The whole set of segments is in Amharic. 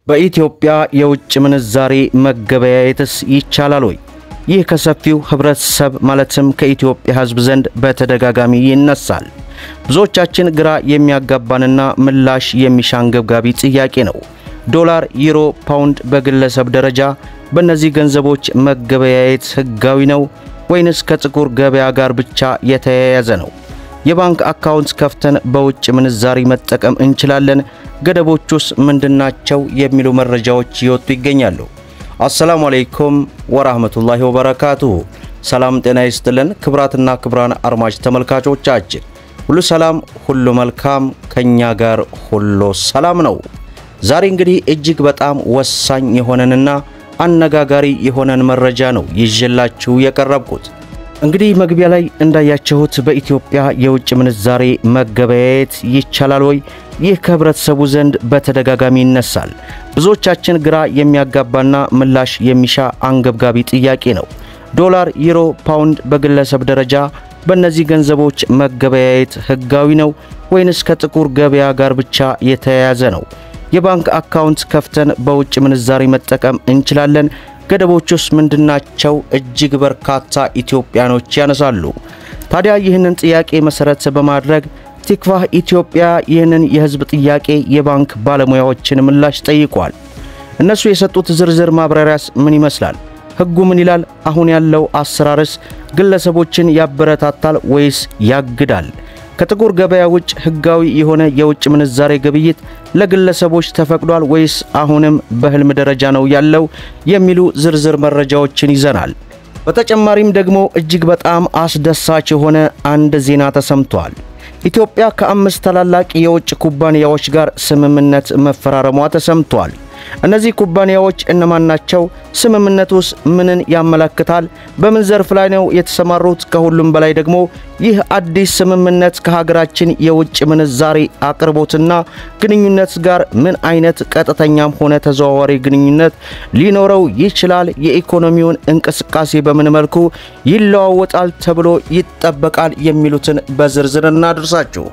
በኢትዮጵያ የውጭ ምንዛሬ መገበያየትስ ይቻላል ወይ? ይህ ከሰፊው ህብረተሰብ ማለትም ከኢትዮጵያ ህዝብ ዘንድ በተደጋጋሚ ይነሳል። ብዙዎቻችን ግራ የሚያጋባንና ምላሽ የሚሻንገብጋቢ ጥያቄ ነው። ዶላር፣ ዩሮ፣ ፓውንድ በግለሰብ ደረጃ በእነዚህ ገንዘቦች መገበያየት ህጋዊ ነው ወይንስ ከጥቁር ገበያ ጋር ብቻ የተያያዘ ነው? የባንክ አካውንት ከፍተን በውጭ ምንዛሪ መጠቀም እንችላለን? ገደቦቹስ ምንድናቸው? የሚሉ መረጃዎች ይወጡ ይገኛሉ። አሰላሙ አለይኩም ወራህመቱላሂ ወበረካቱሁ። ሰላም ጤና ይስጥልን ክብራትና ክብራን አድማጭ ተመልካቾቻችን ሁሉ ሰላም ሁሉ መልካም፣ ከኛ ጋር ሁሉ ሰላም ነው። ዛሬ እንግዲህ እጅግ በጣም ወሳኝ የሆነንና አነጋጋሪ የሆነን መረጃ ነው ይዤላችሁ የቀረብኩት። እንግዲህ መግቢያ ላይ እንዳያችሁት በኢትዮጵያ የውጭ ምንዛሬ መገበያየት ይቻላል ወይ? ይህ ከህብረተሰቡ ዘንድ በተደጋጋሚ ይነሳል። ብዙዎቻችን ግራ የሚያጋባና ምላሽ የሚሻ አንገብጋቢ ጥያቄ ነው። ዶላር፣ ዩሮ፣ ፓውንድ በግለሰብ ደረጃ በእነዚህ ገንዘቦች መገበያየት ህጋዊ ነው ወይንስ ከጥቁር ገበያ ጋር ብቻ የተያያዘ ነው? የባንክ አካውንት ከፍተን በውጭ ምንዛሪ መጠቀም እንችላለን? ገደቦቹስ ምንድናቸው? እጅግ በርካታ ኢትዮጵያኖች ያነሳሉ። ታዲያ ይህንን ጥያቄ መሰረት በማድረግ ቲክቫህ ኢትዮጵያ ይህንን የህዝብ ጥያቄ የባንክ ባለሙያዎችን ምላሽ ጠይቋል። እነሱ የሰጡት ዝርዝር ማብራሪያስ ምን ይመስላል? ህጉ ምን ይላል? አሁን ያለው አሰራርስ ግለሰቦችን ያበረታታል ወይስ ያግዳል? ከጥቁር ገበያ ውጭ ህጋዊ የሆነ የውጭ ምንዛሬ ግብይት ለግለሰቦች ተፈቅዷል ወይስ አሁንም በህልም ደረጃ ነው ያለው? የሚሉ ዝርዝር መረጃዎችን ይዘናል። በተጨማሪም ደግሞ እጅግ በጣም አስደሳች የሆነ አንድ ዜና ተሰምቷል። ኢትዮጵያ ከ5 ታላላቅ የውጭ ኩባንያዎች ጋር ስምምነት መፈራረሟ ተሰምቷል። እነዚህ ኩባንያዎች እነማን ናቸው? ስምምነቱስ ምንን ያመለክታል? በምን ዘርፍ ላይ ነው የተሰማሩት? ከሁሉም በላይ ደግሞ ይህ አዲስ ስምምነት ከሀገራችን የውጭ ምንዛሬ አቅርቦትና ግንኙነት ጋር ምን አይነት ቀጥተኛም ሆነ ተዘዋዋሪ ግንኙነት ሊኖረው ይችላል? የኢኮኖሚውን እንቅስቃሴ በምን መልኩ ይለዋወጣል ተብሎ ይጠበቃል? የሚሉትን በዝርዝር እናድርሳችሁ።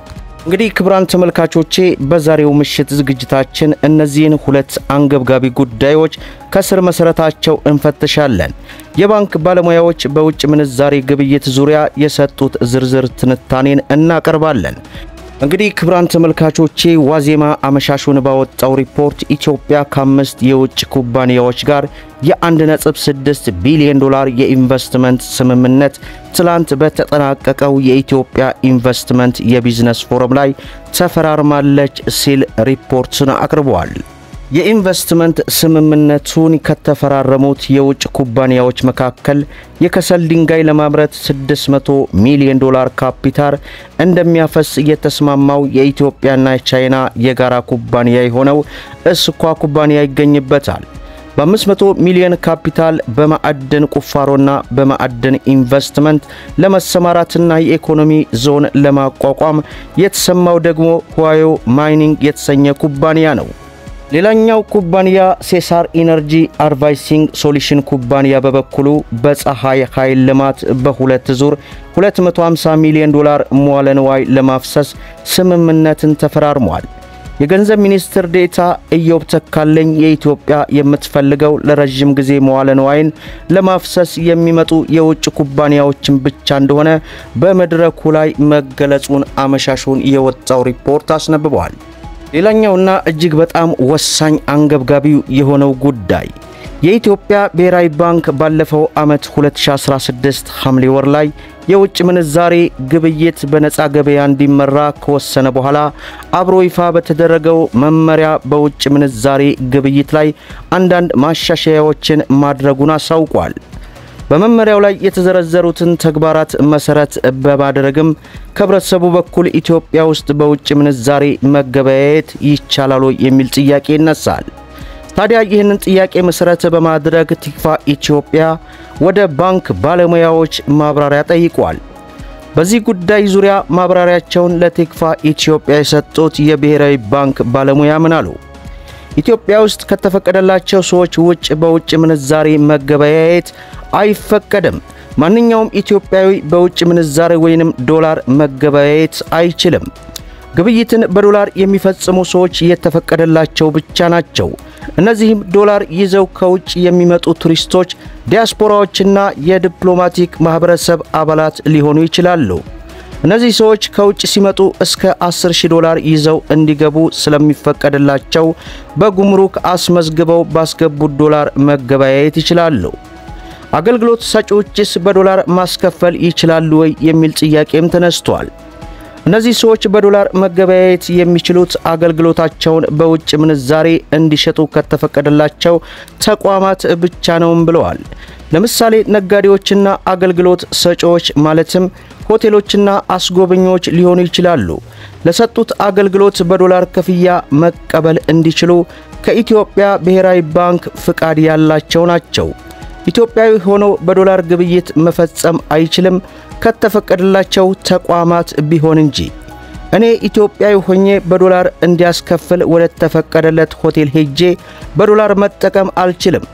እንግዲህ ክብራን ተመልካቾቼ በዛሬው ምሽት ዝግጅታችን እነዚህን ሁለት አንገብጋቢ ጉዳዮች ከስር መሰረታቸው እንፈትሻለን። የባንክ ባለሙያዎች በውጭ ምንዛሬ ግብይት ዙሪያ የሰጡት ዝርዝር ትንታኔን እናቀርባለን። እንግዲህ ክብራን ተመልካቾቼ ዋዜማ አመሻሹን ባወጣው ሪፖርት ኢትዮጵያ ከ5 የውጭ ኩባንያዎች ጋር የ1.6 ቢሊዮን ዶላር የኢንቨስትመንት ስምምነት ትላንት በተጠናቀቀው የኢትዮጵያ ኢንቨስትመንት የቢዝነስ ፎረም ላይ ተፈራርማለች ሲል ሪፖርቱን አቅርቧል። የኢንቨስትመንት ስምምነቱን ከተፈራረሙት የውጭ ኩባንያዎች መካከል የከሰል ድንጋይ ለማምረት 600 ሚሊዮን ዶላር ካፒታል እንደሚያፈስ የተስማማው የኢትዮጵያና ቻይና የጋራ ኩባንያ የሆነው እስኳ ኩባንያ ይገኝበታል። በ500 ሚሊዮን ካፒታል በማዕድን ቁፋሮና በማዕድን ኢንቨስትመንት ለመሰማራትና የኢኮኖሚ ዞን ለማቋቋም የተሰማው ደግሞ ሁዋዮ ማይኒንግ የተሰኘ ኩባንያ ነው። ሌላኛው ኩባንያ ሴሳር ኢነርጂ አድቫይሲንግ ሶሉሽን ኩባንያ በበኩሉ በፀሐይ ኃይል ልማት በሁለት ዙር 250 ሚሊዮን ዶላር መዋለ ንዋይ ለማፍሰስ ስምምነትን ተፈራርሟል። የገንዘብ ሚኒስትር ዴታ ኢዮብ ተካልኝ የኢትዮጵያ የምትፈልገው ለረጅም ጊዜ መዋለ ንዋይን ለማፍሰስ የሚመጡ የውጭ ኩባንያዎችን ብቻ እንደሆነ በመድረኩ ላይ መገለጹን አመሻሹን የወጣው ሪፖርት አስነብቧል። ሌላኛውና እጅግ በጣም ወሳኝ አንገብጋቢው የሆነው ጉዳይ የኢትዮጵያ ብሔራዊ ባንክ ባለፈው ዓመት 2016 ሐምሌ ወር ላይ የውጭ ምንዛሬ ግብይት በነፃ ገበያ እንዲመራ ከወሰነ በኋላ አብሮ ይፋ በተደረገው መመሪያ በውጭ ምንዛሬ ግብይት ላይ አንዳንድ ማሻሻያዎችን ማድረጉን አሳውቋል። በመመሪያው ላይ የተዘረዘሩትን ተግባራት መሰረት በማድረግም ከህብረተሰቡ በኩል ኢትዮጵያ ውስጥ በውጭ ምንዛሬ መገበያየት ይቻላል የሚል ጥያቄ ይነሳል። ታዲያ ይህንን ጥያቄ መሰረት በማድረግ ቲክቫህ ኢትዮጵያ ወደ ባንክ ባለሙያዎች ማብራሪያ ጠይቋል። በዚህ ጉዳይ ዙሪያ ማብራሪያቸውን ለቲክቫህ ኢትዮጵያ የሰጡት የብሔራዊ ባንክ ባለሙያ ምን አሉ? ኢትዮጵያ ውስጥ ከተፈቀደላቸው ሰዎች ውጭ በውጭ ምንዛሬ መገበያየት አይፈቀድም። ማንኛውም ኢትዮጵያዊ በውጭ ምንዛሬ ወይንም ዶላር መገበያየት አይችልም። ግብይትን በዶላር የሚፈጽሙ ሰዎች የተፈቀደላቸው ብቻ ናቸው። እነዚህም ዶላር ይዘው ከውጭ የሚመጡ ቱሪስቶች፣ ዲያስፖራዎችና የዲፕሎማቲክ ማህበረሰብ አባላት ሊሆኑ ይችላሉ። እነዚህ ሰዎች ከውጭ ሲመጡ እስከ 10,000 ዶላር ይዘው እንዲገቡ ስለሚፈቀድላቸው በጉምሩክ አስመዝግበው ባስገቡት ዶላር መገበያየት ይችላሉ። አገልግሎት ሰጪዎችስ በዶላር ማስከፈል ይችላሉ ወይ የሚል ጥያቄም ተነስቷል። እነዚህ ሰዎች በዶላር መገበያየት የሚችሉት አገልግሎታቸውን በውጭ ምንዛሬ እንዲሸጡ ከተፈቀደላቸው ተቋማት ብቻ ነው ብለዋል። ለምሳሌ ነጋዴዎችና አገልግሎት ሰጪዎች ማለትም ሆቴሎችና አስጎብኚዎች ሊሆኑ ይችላሉ። ለሰጡት አገልግሎት በዶላር ክፍያ መቀበል እንዲችሉ ከኢትዮጵያ ብሔራዊ ባንክ ፍቃድ ያላቸው ናቸው። ኢትዮጵያዊ ሆኖ በዶላር ግብይት መፈጸም አይችልም ከተፈቀደላቸው ተቋማት ቢሆን እንጂ። እኔ ኢትዮጵያዊ ሆኜ በዶላር እንዲያስከፍል ወደ ተፈቀደለት ሆቴል ሄጄ በዶላር መጠቀም አልችልም።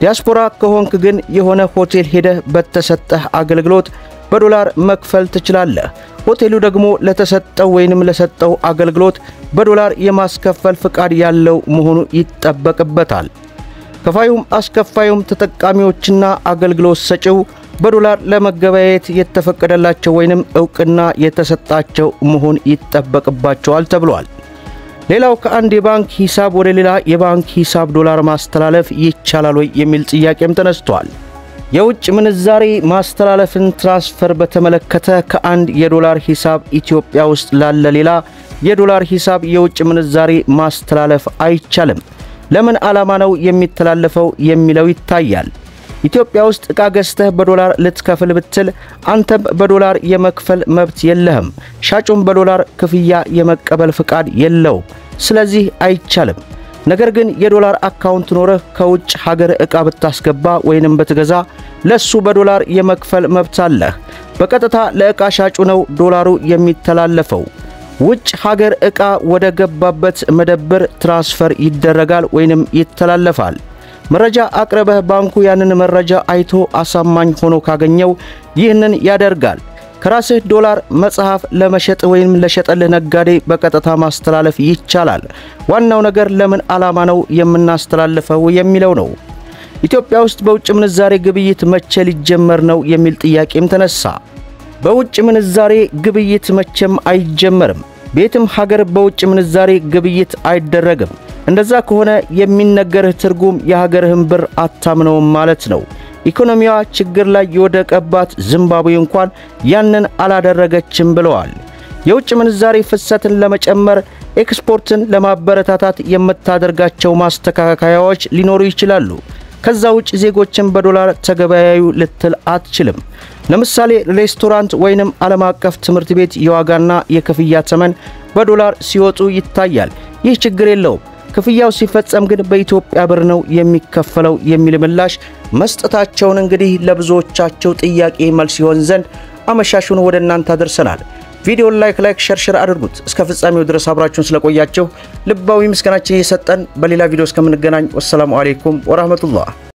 ዲያስፖራ ከሆንክ ግን የሆነ ሆቴል ሄደህ በተሰጠህ አገልግሎት በዶላር መክፈል ትችላለህ። ሆቴሉ ደግሞ ለተሰጠው ወይንም ለሰጠው አገልግሎት በዶላር የማስከፈል ፍቃድ ያለው መሆኑ ይጠበቅበታል። ከፋዩም አስከፋዩም ተጠቃሚዎችና አገልግሎት ሰጪው በዶላር ለመገበያየት የተፈቀደላቸው ወይንም ዕውቅና የተሰጣቸው መሆን ይጠበቅባቸዋል ተብሏል። ሌላው ከአንድ የባንክ ሂሳብ ወደ ሌላ የባንክ ሂሳብ ዶላር ማስተላለፍ ይቻላል ወይ የሚል ጥያቄም ተነስቷል። የውጭ ምንዛሬ ማስተላለፍን ትራንስፈር በተመለከተ ከአንድ የዶላር ሂሳብ ኢትዮጵያ ውስጥ ላለ ሌላ የዶላር ሂሳብ የውጭ ምንዛሬ ማስተላለፍ አይቻልም። ለምን ዓላማ ነው የሚተላለፈው የሚለው ይታያል። ኢትዮጵያ ውስጥ ዕቃ ገዝተህ በዶላር ልትከፍል ብትል አንተም በዶላር የመክፈል መብት የለህም። ሻጩም በዶላር ክፍያ የመቀበል ፍቃድ የለው። ስለዚህ አይቻልም። ነገር ግን የዶላር አካውንት ኖረህ ከውጭ ሀገር ዕቃ ብታስገባ ወይንም ብትገዛ ለሱ በዶላር የመክፈል መብት አለህ። በቀጥታ ለዕቃ ሻጩ ነው ዶላሩ የሚተላለፈው። ውጭ ሀገር ዕቃ ወደ ገባበት መደብር ትራንስፈር ይደረጋል ወይንም ይተላለፋል። መረጃ አቅርበህ ባንኩ ያንን መረጃ አይቶ አሳማኝ ሆኖ ካገኘው ይህንን ያደርጋል። ከራስህ ዶላር መጽሐፍ ለመሸጥ ወይም ለሸጠልህ ነጋዴ በቀጥታ ማስተላለፍ ይቻላል። ዋናው ነገር ለምን ዓላማ ነው የምናስተላልፈው የሚለው ነው። ኢትዮጵያ ውስጥ በውጭ ምንዛሬ ግብይት መቼ ሊጀመር ነው የሚል ጥያቄም ተነሳ። በውጭ ምንዛሬ ግብይት መቼም አይጀመርም። ቤትም ሀገር በውጭ ምንዛሬ ግብይት አይደረግም። እንደዛ ከሆነ የሚነገርህ ትርጉም የሀገርህን ብር አታምነውም ማለት ነው። ኢኮኖሚዋ ችግር ላይ የወደቀባት ዚምባብዌ እንኳን ያንን አላደረገችም ብለዋል። የውጭ ምንዛሬ ፍሰትን ለመጨመር ኤክስፖርትን ለማበረታታት የምታደርጋቸው ማስተካከያዎች ሊኖሩ ይችላሉ። ከዛ ውጭ ዜጎችን በዶላር ተገበያዩ ልትል አትችልም። ለምሳሌ ሬስቶራንት ወይንም ዓለም አቀፍ ትምህርት ቤት የዋጋና የክፍያ ተመን በዶላር ሲወጡ ይታያል። ይህ ችግር የለውም። ክፍያው ሲፈጸም ግን በኢትዮጵያ ብር ነው የሚከፈለው የሚል ምላሽ መስጠታቸውን እንግዲህ ለብዙዎቻቸው ጥያቄ መልስ ይሆን ዘንድ አመሻሹን ወደ እናንተ አድርሰናል። ቪዲዮውን ላይክ ሸር አድርጉት። እስከ ፍጻሜው ድረስ አብራችሁን ስለቆያችሁ ልባዊ ምስጋናችን እየሰጠን በሌላ ቪዲዮ እስከምንገናኝ ወሰላሙ አለይኩም ወራህመቱላህ።